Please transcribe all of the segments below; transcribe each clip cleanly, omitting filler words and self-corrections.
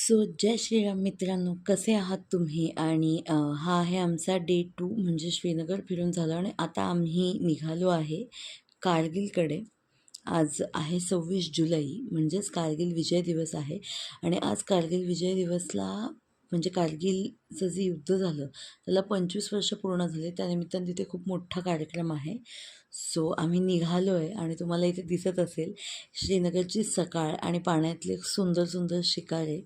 So जय श्रीराम मित्रांनो, कसे आहात तुम्ही? आणि हा आहे आमचा डे 2 म्हणजे श्रीनगर फिरून झालं आणि आता आम्ही निघालो आहे कारगिलकडे. आज आहे 26 जुलै म्हणजेच कारगिल विजय दिवस आहे आणि आज कारगिल विजय दिवसला म्हणजे कारगिलचं जे युद्ध झालं त्याला 25 वर्ष पूर्ण झाले. त्यानिमित्तानं तिथे खूप मोठा कार्यक्रम आहे. सो आम्ही निघालो आहे आणि तुम्हाला इथे दिसत असेल श्रीनगरची सकाळ आणि पाण्यातले सुंदर सुंदर शिकारे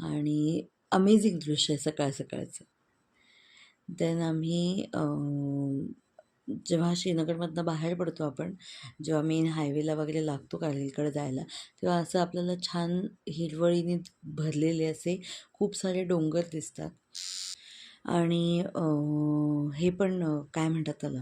आणि अमेझिंग दृश्य आहे सकाळ सकाळचं. देन आम्ही जेव्हा श्रीनगरमधनं बाहेर पडतो आपण, जेव्हा मेन हायवेला वगैरे लागतो कारगिलकडे जायला, तेव्हा असं आपल्याला छान हिरवळीने भरलेले असे खूप सारे डोंगर दिसतात. आणि हे पण काय म्हणतात त्याला,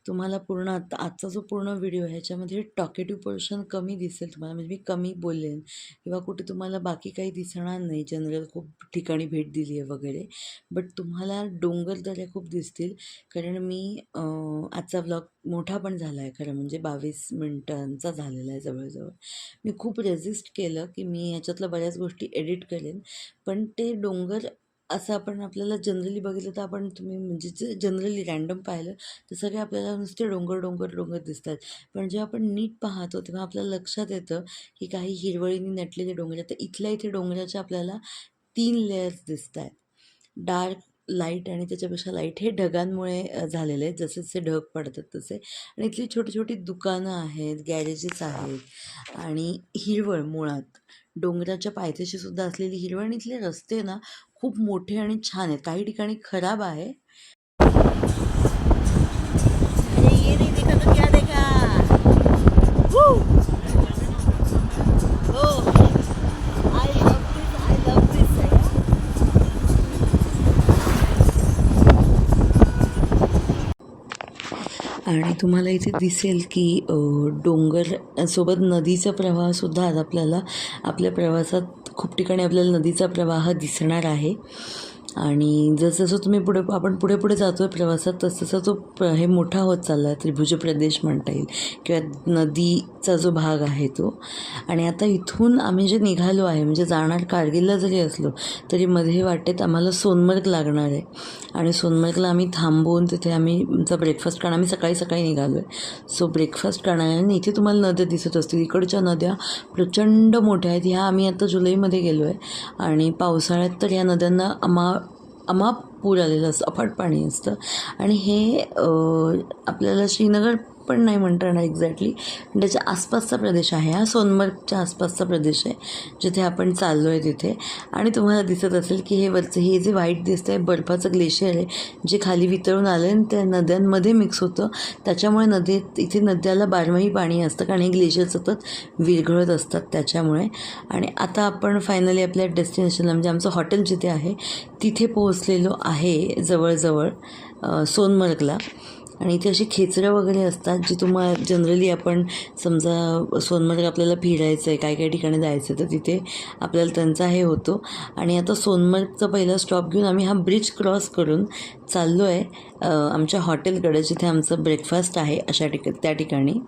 तुम्हाला पूर्ण आजचा जो पूर्ण व्हिडिओ आहे ह्याच्यामध्ये टॉकेटिव्ह पोर्शन कमी दिसेल तुम्हाला, म्हणजे मी कमी बोलेन किंवा कुठे तुम्हाला बाकी काही दिसणार नाही. जनरल खूप ठिकाणी भेट दिली आहे वगैरे, बट तुम्हाला डोंगरदऱ्या खूप दिसतील. कारण मी आजचा व्लॉग मोठा पण झाला आहे खरं म्हणजे 22 मिनटांचा झालेला आहे जवळजवळ. मी खूप रेजिस्ट केलं की मी ह्याच्यातल्या बऱ्याच गोष्टी एडिट करेन, पण ते डोंगर असं आपण आपल्याला जनरली बघितलं तर आपण तुम्ही म्हणजे जे जनरली रँडम पाहिलं तर सगळे आपल्याला नुसते डोंगर डोंगर डोंगर दिसतात. पण जेव्हा आपण नीट पाहतो तेव्हा आपल्याला लक्षात येतं की काही हिरवळीने नटलेले डोंगर आहेत. तर इथल्या इथे डोंगराच्या आपल्याला 3 लेयर्स दिसत आहेत. डार्क, लाईट आणि त्याच्यापेक्षा लाईट हे ढगांमुळे झालेले आहेत. जसे जसे ढग पडतात तसे. आणि इथली छोटी छोटी दुकानं आहेत, गॅरेजेस आहेत आणि हिरवळ मुळात डोंगराच्या पायथ्याशी सुद्धा असलेली हिरवळ. आणि इथले रस्ते ना खूप मोठे आणि छान आहेत. काही ठिकाणी खराब आहे. ये नहीं देखा तो क्या देखा? आणि तुम्हाला इथे दिसेल की डोंगर सोबत नदीचा प्रवाहसुद्धा आज आपल्याला आपल्या प्रवासात खूप ठिकाणी आपल्याला नदीचा प्रवाह दिसणार आहे. आणि जसजसं तुम्ही आपण पुढे पुढे जातो आहे प्रवासात तसतसा तो हे मोठा होत चालला आहे. त्रिभुज प्रदेश म्हणता येईल किंवा नदीचा जो भाग आहे तो. आणि आता इथून आम्ही जे निघालो आहे म्हणजे जाणार कारगिलला जरी असलो तरी मध्ये वाटेत आम्हाला सोनमर्ग लागणार आहे. आणि सोनमर्गला आम्ही थांबवून तिथे आम्ही आमचा ब्रेकफास्ट, कारण आम्ही सकाळी सकाळी निघालो आहे. सो ब्रेकफास्ट करणार आहे. आणि इथे तुम्हाला नद्या दिसत असतील. इकडच्या नद्या प्रचंड मोठ्या आहेत. ह्या आम्ही आता जुलैमध्ये गेलो आहे आणि पावसाळ्यात तर या नद्यांना अमाप पूर आलेलं असतं, अफाट पाणी असतं. आणि हे आपल्याला श्रीनगर पण नाही म्हणता येणार एक्झॅक्टली, पण त्याच्या आसपासचा प्रदेश आहे. हा सोनमर्गच्या आसपासचा प्रदेश आहे जिथे आपण चाललो आहे तिथे. आणि तुम्हाला दिसत असेल की हे जे व्हाईट दिसतं आहे बर्फाचं ग्लेशियर आहे जे खाली वितळून आलं आणि त्या नद्यांमध्ये मिक्स होतं. त्याच्यामुळे इथे नद्याला बारमाही पाणी असतं, कारण हे ग्लेशियर सतत विरघळत असतात त्याच्यामुळे. आणि आता आपण फायनली आपल्या डेस्टिनेशनला म्हणजे आमचं हॉटेल जिथे आहे तिथे पोहोचलेलो आहे जवळजवळ सोनमर्गला. आणि इथे अशी खेचरं वगैरे असतात जी तुम्हाला जनरली आपण समजा सोनमर्ग आपल्याला फिरायचं आहे, काही काही ठिकाणी जायचं तर तिथे आपल्याला त्यांचा हे होतो. आणि आता सोनमर्गचा पहिला स्टॉप घेऊन आम्ही हा ब्रिज क्रॉस करून चाललो आहे आमच्या हॉटेलकडे जिथे आमचं ब्रेकफास्ट आहे त्या ठिकाणी.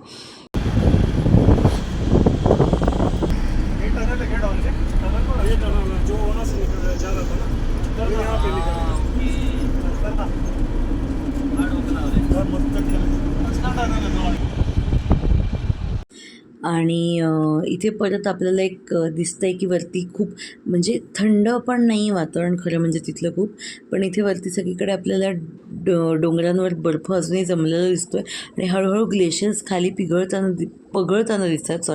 आणि इथे परत आपल्याला एक दिसतं आहे की वरती खूप म्हणजे थंड पण नाही वातावरण खरं म्हणजे तिथलं खूप, पण इथे वरती सगळीकडे आपल्याला डोंगरांवर बर्फ अजूनही जमलेला दिसतो आहे. आणि हळूहळू ग्लेशियर्स खाली पगळताना दिसतात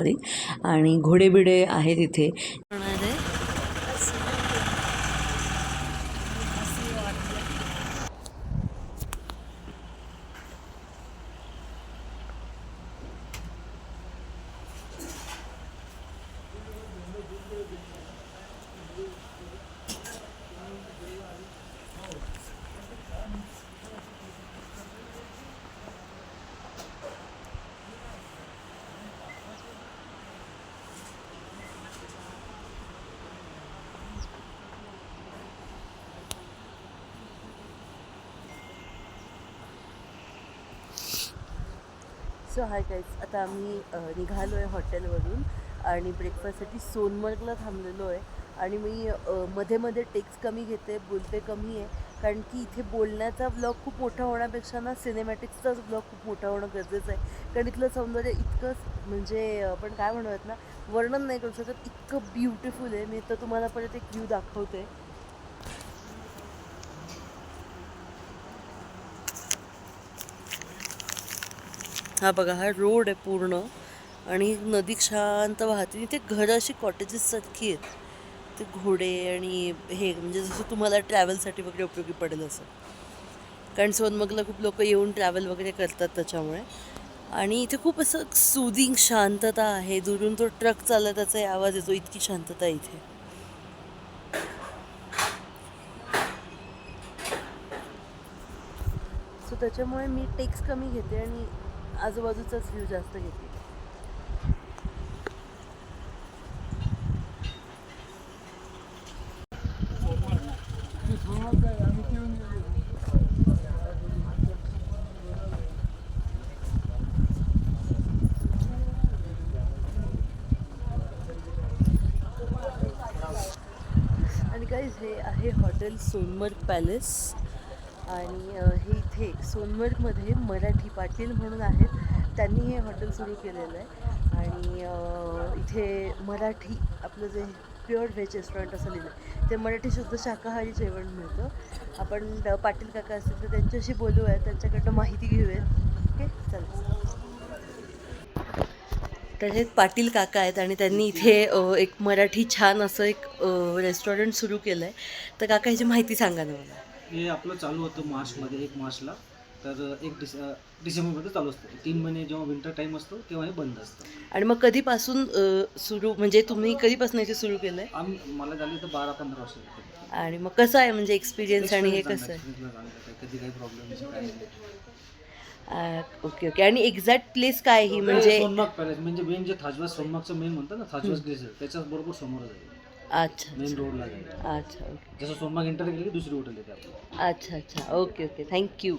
आणि घोडेबिडे आहेत इथे. सो हाय गाईज, आता आम्ही निघालो आहे हॉटेलवरून आणि ब्रेकफास्टसाठी सोनमर्गला थांबलेलो आहे. आणि मी मध्ये मध्ये टेक्स कमी घेते, बोलते कमी आहे, कारण की इथे बोलण्याचा ब्लॉग खूप मोठा होण्यापेक्षा ना सिनेमॅटिक्सचाच ब्लॉग खूप मोठा होणं गरजेचं आहे. कारण इथलं सौंदर्य इतकं म्हणजे आपण काय म्हणूयात ना, वर्णन नाही करू शकत, इतकं ब्युटिफुल आहे. मी तर तुम्हाला परत एक व्ह्यू दाखवते. हा बघा, हा रोड आहे पूर्ण आणि नदी शांत वाहते. इथे घरं अशी कॉटेजेससारखी आहेत. ते घोडे आणि हे म्हणजे जसं तुम्हाला ट्रॅव्हलसाठी वगैरे उपयोगी पडेल असं, कारण सोनमर्गला खूप लोक येऊन ट्रॅव्हल वगैरे करतात त्याच्यामुळे. आणि इथे खूप असं सुदिंग शांतता आहे. दुरून तो ट्रक चालला त्याचा आवाज येतो, इतकी शांतता आहे इथे. सो त्याच्यामुळे मी टेक्स कमी घेते आणि आजूबाजूचाच व्ह्यू जास्त घेते. आणि गाईज, हे आहे हॉटेल सोनमर्ग पॅलेस. आणि हे इथे सोनमर्गमध्ये मराठी पाटील म्हणून आहेत, त्यांनी हे हॉटेल सुरू केलेलं आहे. आणि इथे मराठी आपलं जे प्युअर व्हेज रेस्टॉरंट असं लिहिलं आहे, ते मराठी शुद्ध शाकाहारी जेवण मिळतं. आपण पाटील काका असतील तर त्यांच्याशी बोलूया, त्यांच्याकडनं माहिती घेऊयात. ओके, चला. तर हे पाटील काका आहेत आणि त्यांनी इथे एक मराठी छान असं एक रेस्टॉरंट सुरू केलं आहे. तर काका ह्याची माहिती सांगा ना मला. हे आपलं चालू होतं मार्चमध्ये, 1 मार्चला. तर डिसेंबरमध्ये चालू असतं. 3 महिने जेव्हा विंटर टाईम असतो तेव्हा हे बंद असतं. आणि मग कधीपासून सुरू, म्हणजे तुम्ही कधीपासून इथे सुरू केलं आहे? मला झाली तर 12-15 वर्ष झाली. आणि मग कसं आहे म्हणजे एक्सपिरियन्स आणि हे कसं आहे? कधी काही प्रॉब्लेम काय नाही. Okay okay. आणि एक्झॅक्ट प्लेस काय ही म्हणजे? सोनमार्ग पॅलेस म्हणजे मेन जे थाजवास सोनमार्गचं मेन म्हणतात ना, थाजवास ग्लेशियर, त्याच्याच बरोबर समोर जाईल. अच्छा मेन रोडला जाईल. अच्छा ओके. जसं सोनमार्ग एंटर केली की दुसरी हॉटेल येते आपली. अच्छा अच्छा, ओके ओके, थँक्यू.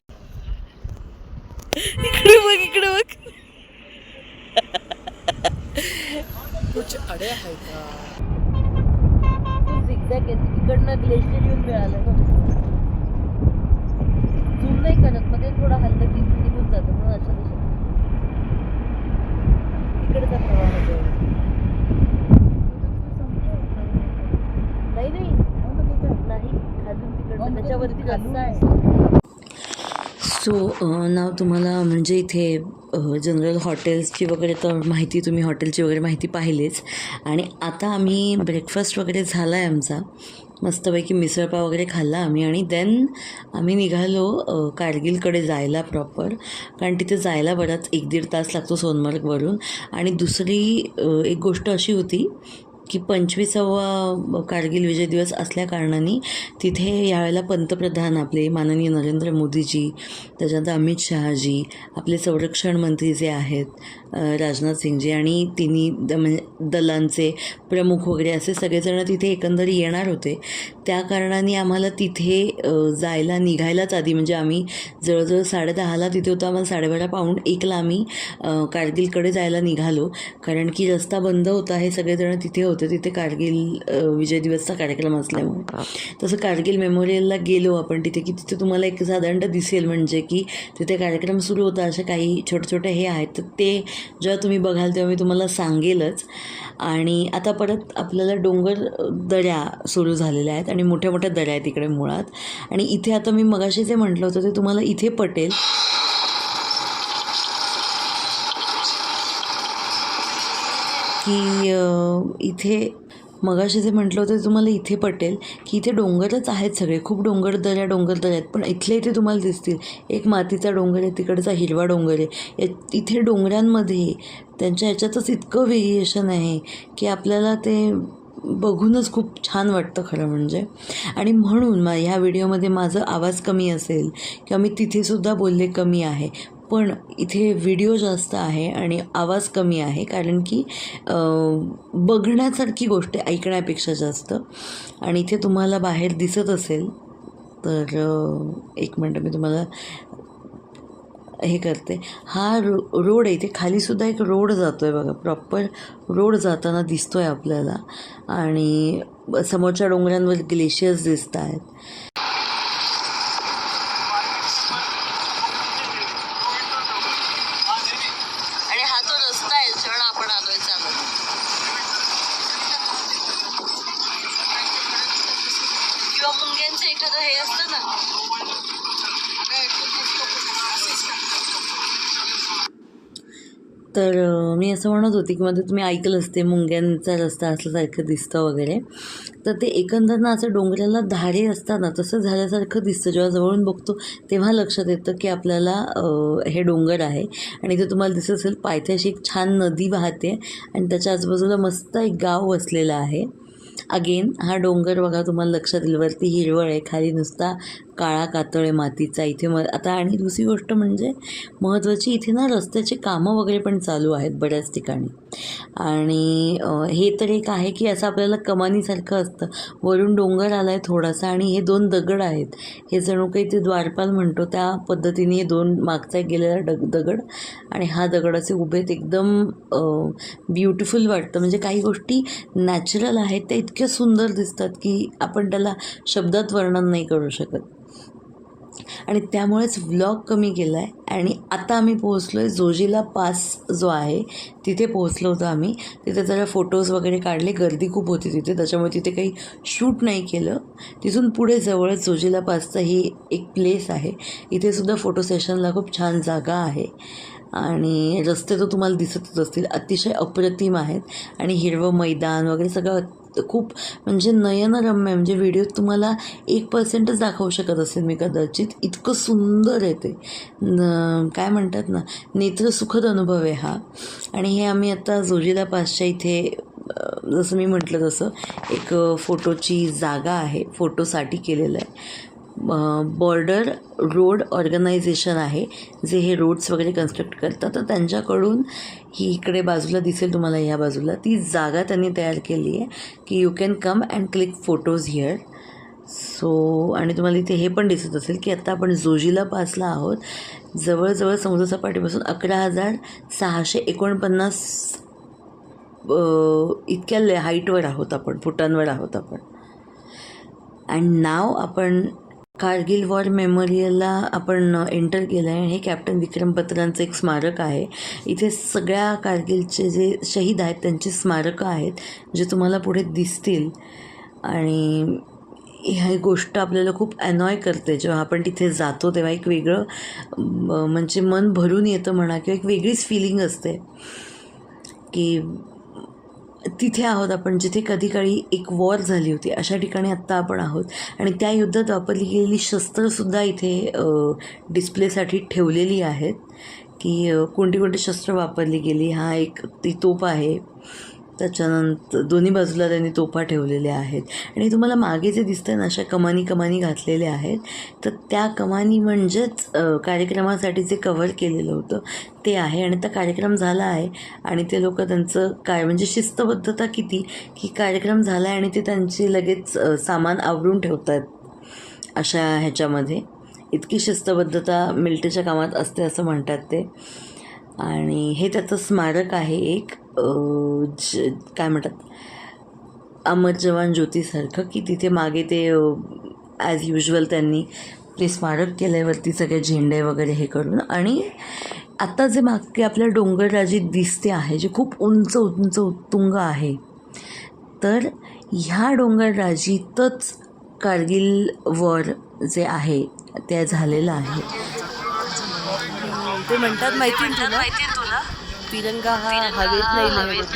इकडे बघ, इकडे बघ. कुछ अडे आहे का? झिगझॅग येते तिकडनं, ग्लेशियर येऊन मिळालं ना. झूम नाही करत, मग ते थोडं हल्लं की निघून जातं, म्हणून अशा दिशा तिकडचा प्रवाह होतो. नाही नाही नाही, खालून तिकडनं त्याच्यावरती रस्ता आहे. सो नाव तुम्हाला म्हणजे इथे जनरल हॉटेल्सची वगैरे तर माहिती, तुम्ही हॉटेलची वगैरे माहिती पाहिलीच. आणि आता आम्ही ब्रेकफास्ट वगैरे झाला आहे आमचा, मस्तपैकी मिसळपाव वगैरे खाल्ला आम्ही. आणि देन आम्ही निघालो कारगिलकडे जायला प्रॉपर, कारण तिथे जायला बराच 1-1.5 तास लागतो सोनमर्गवरून. आणि दुसरी एक गोष्ट अशी होती की 25वा कारगिल विजय दिवस असल्याकारणाने तिथे यावेळेला पंतप्रधान आपले माननीय नरेंद्र मोदीजी, त्याच्यानंतर अमित शहाजी, आपले संरक्षण मंत्री जे आहेत राजनाथ सिंगजी, आणि तिन्ही म्हणजे दलांचे प्रमुख वगैरे असे सगळेजण तिथे एकंदरी येणार होते. त्या कारणाने आम्हाला तिथे जायला निघायलाच आधी, म्हणजे आम्ही जवळजवळ 10:30ला तिथे होतो, आम्हाला 12:30 पाऊण 1ला आम्ही कारगिलकडे जायला निघालो, कारण की रस्ता बंद होता. हे सगळेजण तिथे होते, तिथे कारगिल विजय दिवसचा कार्यक्रम असल्यामुळे. तसं कारगिल मेमोरियलला गेलो आपण तिथे, की तिथे तुम्हाला एक साधारणतः दिसेल म्हणजे की तिथे कार्यक्रम सुरू होता, असे काही छोटे छोटे हे आहेत. तर ते जेव्हा तुम्ही बघाल तेव्हा मी तुम्हाला सांगेलच. आणि आता परत आपल्याला डोंगर दऱ्या सुरू झालेल्या आहेत आणि मोठ्या मोठ्या दऱ्या आहेत इकडे मुळात. आणि इथे आता मी मगाशी जे म्हटलं होतं ते तुम्हाला इथे पटेल की इथे मगाशी जे म्हटलं होतं ते तुम्हाला इथे पटेल की इथे डोंगरच आहेत सगळे, खूप डोंगर दऱ्या आहेत. पण इथले इथे तुम्हाला दिसतील, एक मातीचा डोंगर आहे, तिकडचा हिरवा डोंगर आहे. इथे डोंगरांमध्ये त्यांच्या ह्याच्यातच इतकं व्हेरिएशन आहे की आपल्याला ते बघूनच खूप छान वाटतं खरं म्हणजे. आणि म्हणून ह्या व्हिडिओमध्ये माझा आवाज कमी असेल किंवा मी तिथेसुद्धा बोलले कमी आहे, पण इथे व्हिडिओ जास्त आहे आणि आवाज कमी आहे, कारण की बघण्यासारखी गोष्ट ऐकण्यापेक्षा जास्त. आणि इथे तुम्हाला बाहेर दिसत असेल तर एक मिनटं मी तुम्हाला हे करते. हा रोड आहे, इथे खालीसुद्धा एक रोड जातो आहे बघा, प्रॉपर रोड जाताना दिसतो आहे आपल्याला. आणि समोरच्या डोंगरांवर ग्लेशियर्स दिसत आहेत. आणि हा तो रस्ता आहे ज्याच्यावर आपण आलोय चालत. किंवा मुंग्यांचं एखादं हे असतं ना. तर मी असं म्हणत होती की मध्ये तुम्ही ऐकलं असते मुंग्यांचा रस्ता असल्यासारखं दिसतं वगैरे. तर ते एकंदर ना असं डोंगराला धारे असतात ना तसं झाल्यासारखं दिसतं. जेव्हा जवळून बघतो तेव्हा लक्षात येतं की आपल्याला हे डोंगर आहे. आणि इथे तुम्हाला दिसत असेल पायथ्याशी एक छान नदी वाहते आणि त्याच्या आजूबाजूला मस्त एक गाव वसलेलं आहे. अगेन हा डोंगर बघा तुम्हाला लक्षात येईल, वरती हिरवळ आहे, खाली नुसता काळा कातळ आहे मातीचा. इथे आता आणि दुसरी गोष्ट म्हणजे महत्त्वाची, इथे ना रस्त्याचे कामं वगैरे पण चालू आहेत बऱ्याच ठिकाणी. आणि हे तर एक आहे की असं आपल्याला कमानीसारखं असतं, वरून डोंगर आला आहे थोडासा आणि हे 2 दगड आहेत. हे जणू काही ते द्वारपाल म्हणतो त्या पद्धतीने हे 2 मागचा एक गेलेला दगड आणि हा दगड असे उभे आहेत. एकदम ब्युटिफुल वाटतं. म्हणजे काही गोष्टी नॅचरल आहेत त्या इतक्या सुंदर दिसतात की आपण त्याला शब्दात वर्णन नाही करू शकत. आणि त्यामुळेच व्लॉग कमी केला आहे. आणि आता आम्ही पोहोचलो आहे जोजिला पास जो आहे तिथे पोहोचलो होतो आम्ही. तिथे जरा फोटोज वगैरे काढले, गर्दी खूप होती तिथे, त्याच्यामुळे तिथे काही शूट नाही केलं. तिथून पुढे जवळच जोजिला पासचा ही एक प्लेस आहे. इथे सुद्धा फोटो सेशनला खूप छान जागा आहे. आणि रस्ते तर तुम्हाला दिसतच असतील, अतिशय अप्रतिम आहेत. आणि हिरवं मैदान वगैरे सगळं खूप म्हणजे नयनरम्य, म्हणजे व्हिडिओत तुम्हाला 1% दाखवू शकत असेल मी कदाचित, इतकं सुंदर आहे ते. काय म्हणतात ना, नेत्रसुखद अनुभव आहे हा. आणि हे आम्ही आता जोजिला पासच्या इथे जसं मी म्हटलं तसं एक फोटोची जागा आहे, फोटोसाठी केलेलं आहे. बॉर्डर रोड ऑर्गनायझेशन आहे जे हे रोड्स वगैरे कन्स्ट्रक्ट करतात. तर त्यांच्याकडून ही इकडे बाजूला दिसेल तुम्हाला, ह्या बाजूला ती जागा त्यांनी तयार केली आहे की you can come and click photos here. So आणि तुम्हाला इथे हे पण दिसत असेल की आत्ता आपण जोजिला पासला आहोत. जवळजवळ समुद्रसपाटीपासून 11,649 इतक्या हाईटवर आहोत आपण, फुटांवर आहोत आपण. अँड नाव आपण कारगिल वॉर मेमोरियलला आपण एंटर केलं आहे. हे कॅप्टन विक्रम बत्रांचं एक स्मारक आहे. इथे सगळ्या कारगिलचे जे शहीद आहेत त्यांची स्मारकं आहेत जे तुम्हाला पुढे दिसतील. आणि ही गोष्ट आपल्याला खूप अनॉय करते जेव्हा आपण तिथे जातो तेव्हा. एक वेगळं म्हणजे मन भरून येतं म्हणा, किंवा एक वेगळीच फिलिंग असते की तिथे आहोत आपण जिथे कधी काळी एक वॉर झाली होती, अशा ठिकाणी आत्ता आपण आहोत. आणि त्या युद्धात वापरली गेलेली शस्त्रंसुद्धा इथे डिस्प्लेसाठी ठेवलेली आहेत की कोणती कोणती शस्त्र वापरली गेली. हा एक ती तोफ आहे, त्याच्यानंतर दोन्ही बाजूला त्यांनी तोफा ठेवलेल्या आहेत. आणि तुम्हाला मागे जे दिसतं ना अशा कमानी घातलेल्या आहेत, तर त्या कमानी म्हणजेच कार्यक्रमासाठी जे कव्हर केलेलं होतं ते आहे. आणि त्या कार्यक्रम झाला आहे आणि ते लोक त्यांचं काय म्हणजे शिस्तबद्धता किती की कार्यक्रम झाला आहे आणि ते त्यांची लगेच सामान आवरून ठेवत आहेत अशा ह्याच्यामध्ये. इतकी शिस्तबद्धता मिलिटरीच्या कामात असते असं म्हणतात ते. आणि हे त्याचं स्मारक आहे एक काय म्हणतात अमर जवान ज्योतीसारखं, की तिथे मागे ते ॲज युजल त्यांनी ते स्मारक केलं आहे वरती सगळे झेंडे वगैरे हे करून. आणि आता जे मागे आपल्या डोंगरराजी दिसते आहे जे खूप उंच उत्तुंग आहे, तर ह्या डोंगरराजीतच कारगिल वॉर जे आहे ते झालेलं आहे. ते म्हणतात माहिती तुला, तिरंगा हा हवेत नाही लहरत.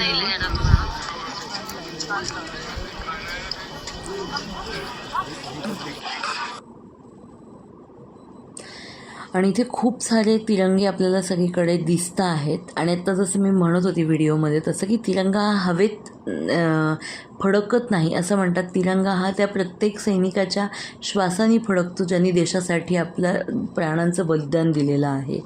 आणि इथे खूप सारे तिरंगे आपल्याला सगळीकडे दिसत आहेत. आणि आता जसं मी म्हणत होती व्हिडिओमध्ये तसं की तिरंगा हा हवेत फडकत नाही असं म्हणतात. तिरंगा हा त्या प्रत्येक सैनिकाच्या श्वासाने फडकतो ज्यांनी देशासाठी आपल्या प्राणांचं बलिदान दिलेलं आहे.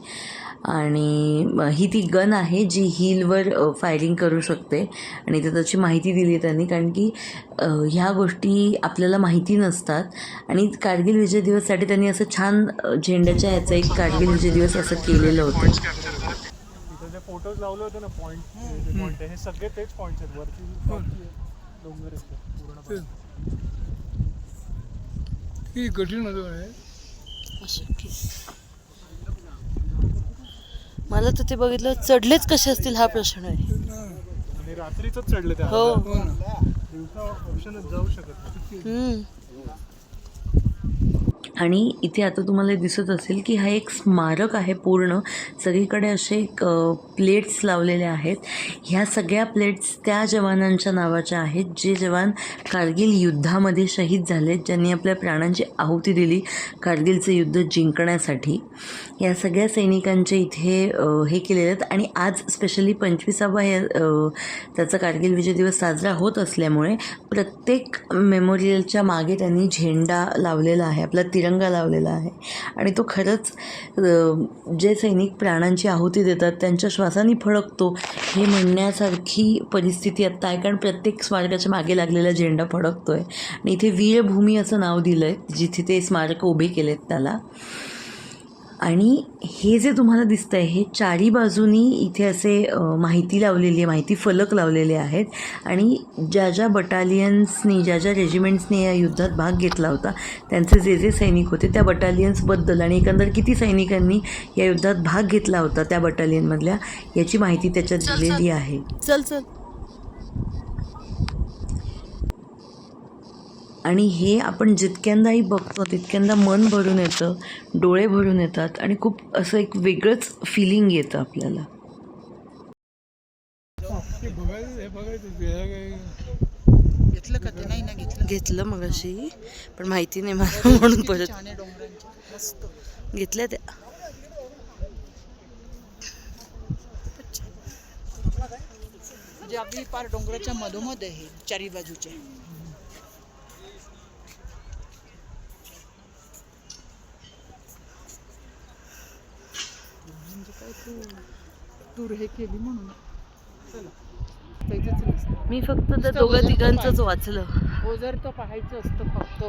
आणि ही ती गन आहे जी हिलवर फायरिंग करू शकते. आणि ते त्याची माहिती दिली आहे त्यांनी, कारण की ह्या गोष्टी आपल्याला माहिती नसतात. आणि कारगिल विजय दिवससाठी त्यांनी असं छान झेंड्याच्या ह्याचं एक कारगिल विजय दिवस असं केलेलं होतं. जे फोटोज लावले होते ना पॉईंट, हे सगळे तेच पॉईंट्स आहेत वरती डोंगर पूर्ण. ही कठीण होतं आहे. अशक्य. मला तर ते बघितलं चढलेच कसे असतील हा प्रश्न आहे. आणि रात्रीच चढले त्या. हो. दिवसा ऑप्शनच जाऊ शकत नाही. आणि इथे आता तुम्हाला दिसत असेल की हा एक स्मारक आहे. पूर्ण सगळीकडे असे प्लेट्स लावलेले आहेत. ह्या सगळ्या प्लेट्स त्या जवानांच्या नावाच्या आहेत जे जवान कारगिल युद्धामध्ये शहीद झालेत, ज्यांनी आपल्या प्राणांची आहुती दिली कारगिलचं युद्ध जिंकण्यासाठी. या सगळ्या सैनिकांचे इथे हे केलेले आहेत. आणि आज स्पेशली 25वा त्याचा कारगिल विजय दिवस साजरा होत असल्यामुळे प्रत्येक मेमोरियलच्या मागे त्यांनी झेंडा लावलेला आहे, आपला तिरंगा लावलेला आहे. आणि तो खरंच जे सैनिक प्राणांची आहुती देतात त्यांच्या श्वासाने फडकतो हे म्हणण्यासारखी परिस्थिती आत्ता आहे. कारण प्रत्येक स्मारकाच्या मागे लागलेला झेंडा फडकतो आहे. आणि इथे वीरभूमी असं नाव दिलं आहे जिथे ते स्मारक उभे केलेत त्याला. आणि हे जे तुम्हाला दिसतं आहे हे चारी बाजूनी इथे असे माहिती लावलेली आहे, माहिती फलक लावलेले आहेत. आणि ज्या ज्या बटालियन्सनी, ज्या ज्या रेजिमेंट्सनी या युद्धात भाग घेतला होता त्यांचे जे जे सैनिक होते त्या बटालियन्सबद्दल आणि एकंदर किती सैनिकांनी या युद्धात भाग घेतला होता त्या बटालियनमधल्या याची माहिती त्याच्यात दिलेली आहे. चल चल. आणि हे आपण जितक्यांदाही बघतो तितक्यांदा मन भरून येतं, डोळे भरून येतात आणि खूप असं एक वेगळंच फिलिंग येतं आपल्याला. घेतलं का ते? नाही ना घेतलं. घेतलं मग अशी पण माहिती नाही मला म्हणून परत ठाणे डोंगरांच्या मस्त घेतल्या त्या. म्हणजे आपली पार डोंगराच्या मधोमध आहे चारी बाजूचे. म्हणजे काय टूर हे केली म्हणून त्याच्याच रस्ता. मी फक्त त्या दोघं तिघांचंच वाचलं. हो जर तो पाहायचं असतं फक्त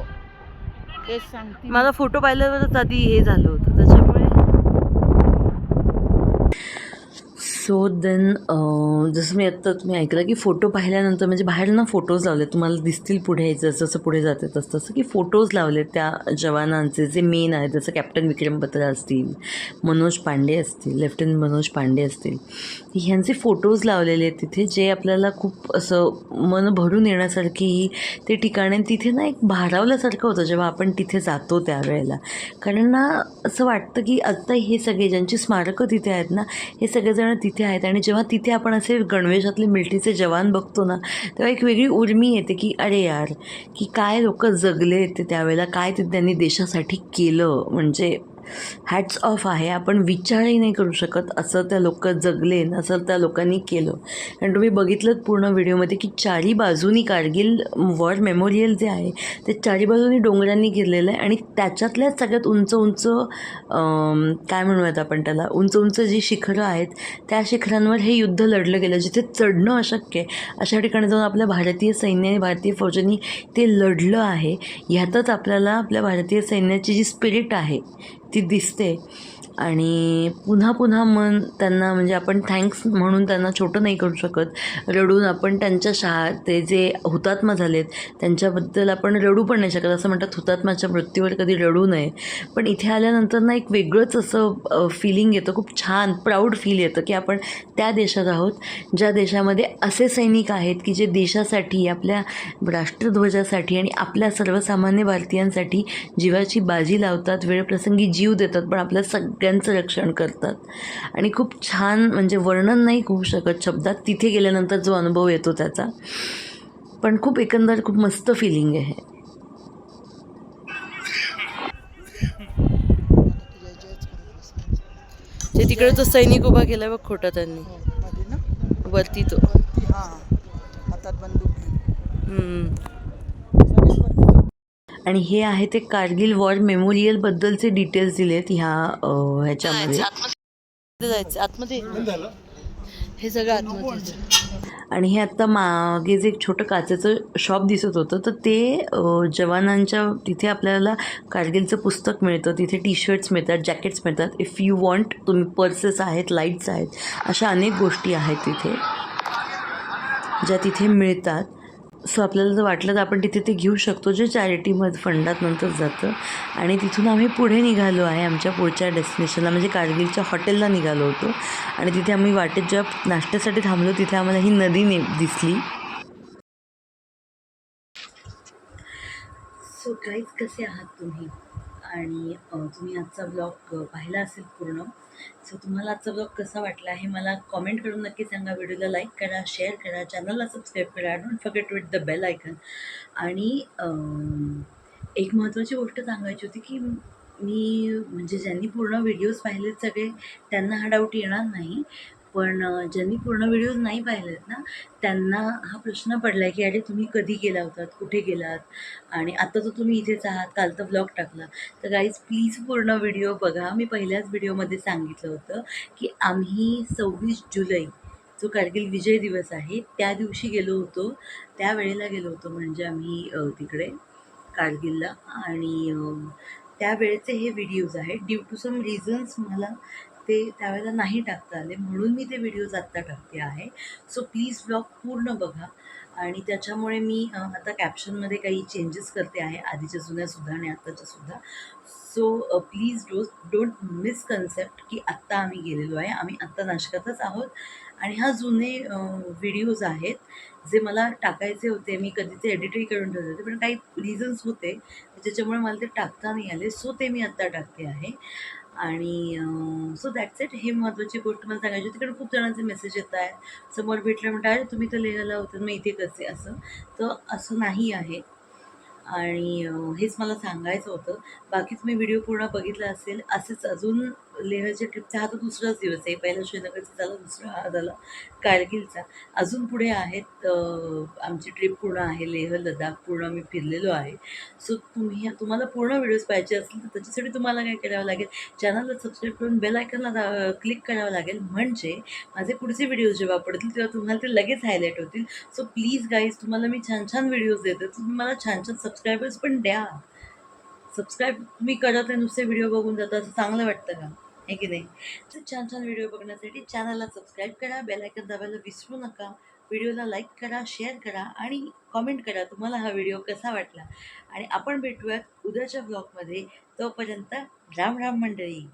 तेच सांगते. मला फोटो पाहिल्यावरच आधी हे झालं होतं त्याच्यामुळे. सो देन जसं मी आत्ता तुम्ही ऐकलं की फोटो पाहिल्यानंतर म्हणजे बाहेर ना फोटोज लावले, तुम्हाला दिसतील पुढे जसं जसं पुढे जाते तसं तसं की फोटोज लावले त्या जवानांचे जे मेन आहेत. जसं कॅप्टन विक्रम बत्रा असतील, मनोज पांडे असतील, लेफ्टनंट मनोज पांडे असतील, ह्यांचे फोटोज लावलेले आहेत तिथे जे आपल्याला खूप असं मन भरून येण्यासारखी ते ठिकाण आहे. तिथे ना एक भारावल्यासारखं होतं जेव्हा आपण तिथे जातो त्यावेळेला. कारण ना असं वाटतं की आत्ता हे सगळे ज्यांची स्मारकं तिथे आहेत ना हे सगळेजण तिथे आहेत. आणि जेव्हा तिथे आपण असे गणवेशातले मिलिटरीचे जवान बघतो ना तेव्हा एक वेगळी उर्मी येते की अरे यार की काय लोक जगले ते त्यावेळेला, काय ते त्यांनी देशासाठी केलं. म्हणजे हॅट्स ऑफ आहे. आपण विचारही नाही करू शकत असं त्या लोक जगले, असं त्या लोकांनी केलं. कारण तुम्ही बघितलं पूर्ण व्हिडिओमध्ये की चारी बाजूनी कारगिल वॉर मेमोरियल जे आहे ते चारी बाजूनी डोंगरांनी घेरलेलं आहे. आणि त्याच्यातल्याच सगळ्यात उंच उंच काय म्हणूयात आपण त्याला, उंच उंच जी शिखरं आहेत त्या शिखरांवर हे युद्ध लढलं गेलं. जिथे चढणं अशक्य आहे अशा ठिकाणी जाऊन आपल्या भारतीय सैन्याने, भारतीय फौजांनी ते लढलं आहे. ह्यातच आपल्याला आपल्या भारतीय सैन्याची जी स्पिरिट आहे ती दिसते. आणि पुन्हा पुन्हा मन त्यांना म्हणजे आपण थँक्स म्हणून त्यांना छोटं नाही करू शकत. रडून आपण त्यांच्या ते जे हुतात्मा झालेत त्यांच्याबद्दल आपण रडू पण नाही शकत. असं म्हणतात हुतात्म्याच्या मृत्यूवर कधी रडू नये. पण इथे आल्यानंतर ना एक वेगळंच असं फिलिंग येतं, खूप छान प्राऊड फील येतं की आपण त्या देशात आहोत ज्या देशामध्ये असे सैनिक आहेत की जे देशासाठी, आपल्या राष्ट्रध्वजासाठी आणि आपल्या सर्वसामान्य भारतीयांसाठी जीवाची बाजी लावतात, वेळप्रसंगी जीव देतात, पण आपल्या सगळ्यांचं रक्षण करतात. आणि खूप छान म्हणजे वर्णन नाही होऊ शकत शब्दात तिथे गेल्यानंतर जो अनुभव येतो त्याचा. पण खूप एकंदर खूप मस्त फिलिंग आहे. ते तिकडे तो सैनिक उभा केला बघ खोटा त्यांनी मध्ये ना वरती तो. वरती. हा हातात बंदूक घेऊन. आणि हे आहे ते कारगिल वॉर मेमोरियलबद्दलचे डिटेल्स दिलेत ह्याच्यामध्ये. जायचं आतमध्ये, हे सगळं आतमध्ये. आणि हे आत्ता मागे जे एक छोटं काचेचं शॉप दिसत होतं तर ते जवानांच्या तिथे आपल्याला कारगिलचं पुस्तक मिळतं. तिथे टी शर्ट्स मिळतात, जॅकेट्स मिळतात. इफ यू वॉन्ट तुम्ही पर्सेस आहेत, लाईट्स आहेत, अशा अनेक गोष्टी आहेत तिथे ज्या तिथे मिळतात. सो आपल्याला जर वाटलं तर आपण तिथे ते घेऊ शकतो, जे चॅरिटीमध्ये फंडात नंतर जातं. आणि तिथून आम्ही पुढे निघालो आहे आमच्या पुढच्या डेस्टिनेशनला, म्हणजे कारगिलच्या हॉटेलला निघालो होतो. आणि तिथे आम्ही वाटेत जेव्हा नाश्त्यासाठी थांबलो तिथे आम्हाला ही नदी दिसली. सो गाईज, कसे आहात तुम्ही? आणि तुम्ही आजचा ब्लॉग पाहिला असेल पूर्ण. सो तुम्हाला आजचा ब्लॉग कसा वाटला हे मला कॉमेंट करून नक्की सांगा. व्हिडिओला लाईक करा, शेअर करा, चॅनलला सबस्क्राईब करा, don't forget to hit the bell icon. आणि एक महत्त्वाची गोष्ट सांगायची होती की मी म्हणजे ज्यांनी पूर्ण व्हिडिओज पाहिलेत सगळे त्यांना हा डाऊट येणार नाही, पण ज्यांनी पूर्ण व्हिडिओज नाही पाहिलेत ना त्यांना हा प्रश्न पडला आहे की अरे तुम्ही कधी गेला होतात, कुठे गेलात, आणि आता तर तुम्ही इथेच आहात, काल तर ब्लॉग टाकला. तर गाईज प्लीज पूर्ण व्हिडिओ बघा. मी पहिल्याच व्हिडिओमध्ये सांगितलं होतं की आम्ही 26 जुलै जो कारगिल विजय दिवस आहे त्या दिवशी गेलो होतो, त्यावेळेला गेलो होतो म्हणजे आम्ही तिकडे कारगिलला. आणि त्यावेळेचे हे व्हिडिओज आहेत. ड्यू टू सम रिझन्स मला ते त्यावेळेला नाही टाकता आले, म्हणून मी ते व्हिडिओज आत्ता टाकते आहे. सो प्लीज ब्लॉग पूर्ण बघा. आणि त्याच्यामुळे मी आता कॅप्शनमध्ये काही चेंजेस करते आहे, आधीच्या जुन्यासुद्धा आणि आत्ताच्यासुद्धा. सो प्लीज डोंट मिसकन्सेप्ट की आत्ता आम्ही गेलेलो आहे, आम्ही आत्ता नाशकातच आहोत. आणि हा जुने व्हिडिओज आहेत जे मला टाकायचे होते, मी कधी ते एडिटही करून ठेवले होते, पण काही रिझन्स होते ज्याच्यामुळे मला ते टाकता नाही आले. सो ते मी आत्ता टाकते आहे. आणि सो दॅट्स इट. हे महत्त्वाची गोष्ट मला सांगायची होती, कारण खूप जणांचे मेसेज येत आहे, समोर भेटलं म्हणतात अरे तुम्ही तर लेहला होतं, मग इथे कसे असं. तर असं नाही आहे. आणि हेच मला सांगायचं होतं. बाकी तुम्ही व्हिडिओ पूर्ण बघितला असेल. असेच अजून लेहच्या ट्रिपचा हा तर दुसराच दिवस आहे. पहिला श्रीनगरचा झाला, दुसरा हा झाला कारगिलचा. अजून पुढे आहेत, आमची ट्रिप पूर्ण आहे. लेह लडाख पूर्ण आम्ही फिरलेलो आहे. सो तुम्हाला पूर्ण व्हिडिओज पाहिजे असतील तर त्याच्यासाठी तुम्हाला काय करावं लागेल, चॅनलला सबस्क्राईब करून बेल आयकनला क्लिक करावं लागेल, म्हणजे माझे पुढचे व्हिडिओज जेव्हा पडतील तेव्हा तुम्हाला ते लगेच हायलाईट होतील. सो प्लीज गाईज, तुम्हाला मी छान छान व्हिडिओज देते, तुम्ही मला छान छान सबस्क्रायबर्स पण द्या. सबस्क्राईब तुम्ही करत आहे नुसते व्हिडिओ बघून जाता, असं चांगलं वाटतं का? आहे की नाही? तर छान छान व्हिडिओ बघण्यासाठी चॅनलला सबस्क्राईब करा, बेल आयकन दाबायला विसरू नका. व्हिडिओला लाईक करा, शेअर करा आणि कॉमेंट करा तुम्हाला हा व्हिडिओ कसा वाटला. आणि आपण भेटूयात उद्याच्या ब्लॉगमध्ये. तोपर्यंत राम राम मंडळी.